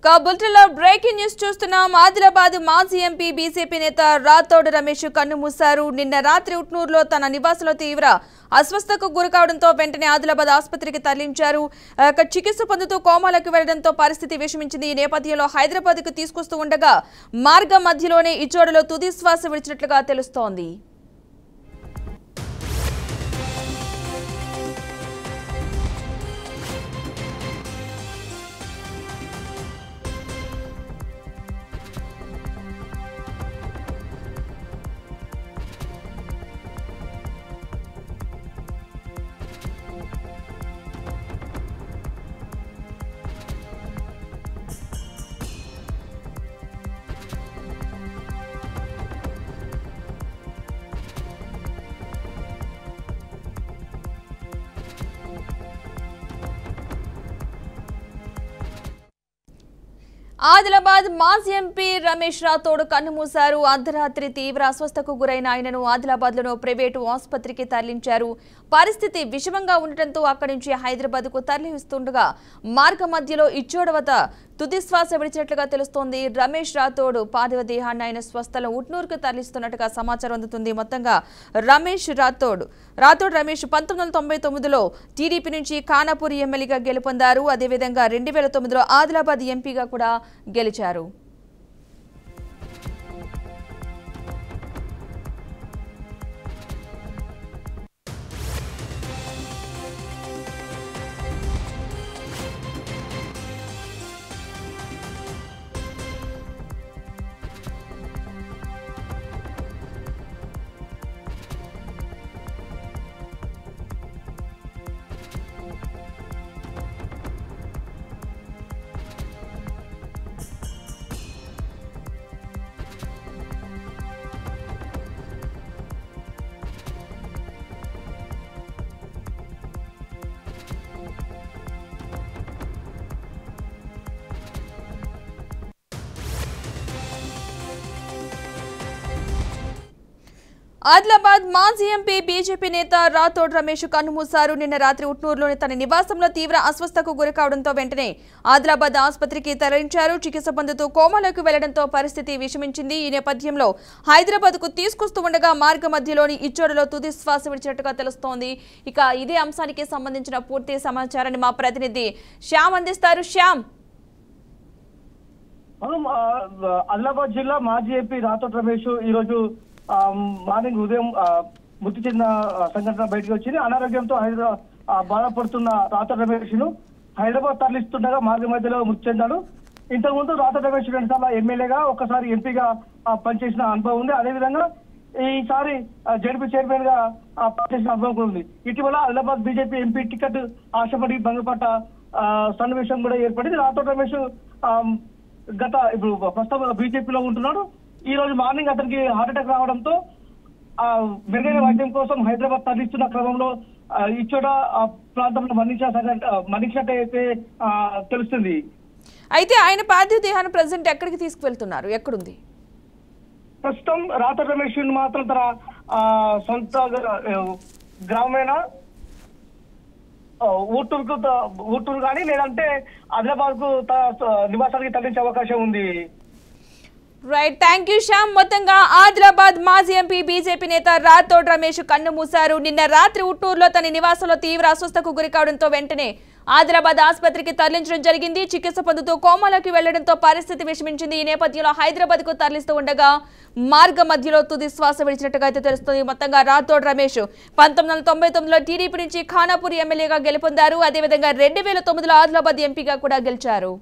బులెటిన్లో breaking news చూస్తున్నాం. ఆదిలాబాద్ మాజీ ఎంపీ బీజేపీ నేత రాథోడ్ రమేష్ కన్నుమూశారు. నిన్న రాత్రి ఉట్నూరులో తన నివాసంలో తీవ్ర అస్వస్థతకు గురికావడంతో వెంటనే ఆదిలాబాద్ ఆసుపత్రికి తరలించారు. చికిత్స పొందుతూ కోమాలోకి వెళ్లడంతో పరిస్థితి విషమించింది. ఈ నేపథ్యంలో హైదరాబాద్కు తీసుకొస్తూ ఉండగా మార్గం మధ్యలోనే ఇచ్చోడలో తుది శ్వాస విడిచినట్లుగా తెలుస్తోంది. ఆదిలాబాద్ మాజీ ఎంపీ రమేష్ రాథోడ్ కన్నుమూశారు. అర్ధరాత్రి తీవ్ర అస్వస్థతకు గురైన ఆయనను ఆదిలాబాద్లోని ప్రైవేటు ఆసుపత్రికి తరలించారు. పరిస్థితి విషమంగా ఉండటంతో అక్కడి నుంచి హైదరాబాద్కు తరలిస్తుండగా మార్గ మధ్యలో ఇచ్చోడ వద్ద తుది శ్వాస విడిచినట్లుగా తెలుస్తోంది. రమేష్ రాథోడ్ పార్థివ దేహాన్ని ఆయన స్వస్థలం ఉట్నూరుకు తరలిస్తున్నట్టుగా సమాచారం అందుతుంది. మొత్తంగా రాథోడ్ రమేష్ 1999లో టీడీపీ నుంచి ఖానాపూర్ ఎమ్మెల్యేగా గెలుపొందారు. అదేవిధంగా 2009లో ఆదిలాబాద్ ఎంపీగా కూడా గెలిచారు. ఆదిలాబాద్ మాజీ ఎంపీ బీజేపీ నేత రాథోడ్ రమేష్ కన్నుమూశారు. నిన్న రాత్రి ఉట్నూరులోని తన నివాసంలో తీవ్ర అస్వస్థతకు గురికావడంతో వెంటనే ఆదిలాబాద్ ఆసుపత్రికి తరలించారు. చికిత్స పొందుతూ కోమాలోకి వెళ్లడంతో పరిస్థితి విషమించింది. ఈ నేపథ్యంలో హైదరాబాద్కు తీసుకొస్తూ ఉండగా మార్గ మధ్యలోని ఇచ్చోడలో తుది శ్వాస విడిచినట్టుగా తెలుస్తోంది. ఇక ఇదే అంశానికి సంబంధించిన పూర్తి సమాచారాన్ని మా ప్రతినిధి శ్యామ్ అందిస్తారు. శ్యామ్, ఆదిలాబాద్ జిల్లా మాజీ ఎంపీ రాథోడ్ రమేష్ ఈరోజు మార్నింగ్ ఉదయం మృతి చెందిన సంఘటన బయటకు వచ్చింది. అనారోగ్యంతో బాధపడుతున్న రాథోడ్ రమేష్ ను హైదరాబాద్ తరలిస్తుండగా మార్గ మధ్యలో మృతి చెందాడు. ఇంతకుముందు రాథోడ్ రమేష్ 2 సార్లు ఎమ్మెల్యేగా, ఒకసారి ఎంపీగా పనిచేసిన అనుభవం ఉంది. అదేవిధంగా ఈసారి జడ్పీ చైర్మన్ గా పనిచేసిన అనుభవం కూడా ఉంది. ఇటీవల ఆదిలాబాద్ బీజేపీ ఎంపీ టికెట్ ఆశపడి భంగపడ్డ సన్నివేశం కూడా ఏర్పడింది. రాథోడ్ రమేష్ ఇప్పుడు ప్రస్తుతం బీజేపీలో ఉంటున్నాడు. ఈ రోజు మార్నింగ్ అతనికి హార్ట్ అటాక్ రావడంతో మెరుగైన వైద్యం కోసం హైదరాబాద్ తరలిస్తున్న క్రమంలో ఇచ్చోడ ప్రాంతంలో మరణించినట్టయితే తెలుస్తుంది. అయితే ఆయన పార్థివ దేహాన్ని ప్రజెంట్ ఎక్కడికి తీసుకువెళ్తున్నారు, ఎక్కడుంది? ప్రస్తుతం రాథోడ్ రమేష్ మాత్రం తన సొంత గ్రామమైన ఊటూరు కానీ లేదంటే ఆదిలాబాద్ కు నివాసానికి తరలించే అవకాశం ఉంది. Right, thank you Shyam. మొత్తంగా ఆదిలాబాద్ మాజీ ఎంపీ బీజేపీ నేత రాథోడ్ రమేష్ కన్నుమూశారు. నిన్న రాత్రి ఉట్నూరులో తన నివాసంలో తీవ్ర అస్వస్థతకు గురికావడంతో వెంటనే ఆదిలాబాద్ ఆసుపత్రికి తరలించడం జరిగింది. చికిత్స పొందుతూ కోమాలోకి వెళ్లడంతో పరిస్థితి విషమించింది. ఈ నేపథ్యంలో హైదరాబాద్ కు తరలిస్తూ ఉండగా మార్గ మధ్యలో తుది శ్వాస విడిచినట్టుగా అయితే తెలుస్తుంది. మొత్తంగా రాథోడ్ రమేష్ 1999లో టీడీపీ నుంచి ఖానాపూర్ ఎమ్మెల్యేగా గెలుపొందారు. అదేవిధంగా 2009లో ఆదిలాబాద్ ఎంపీగా కూడా గెలిచారు.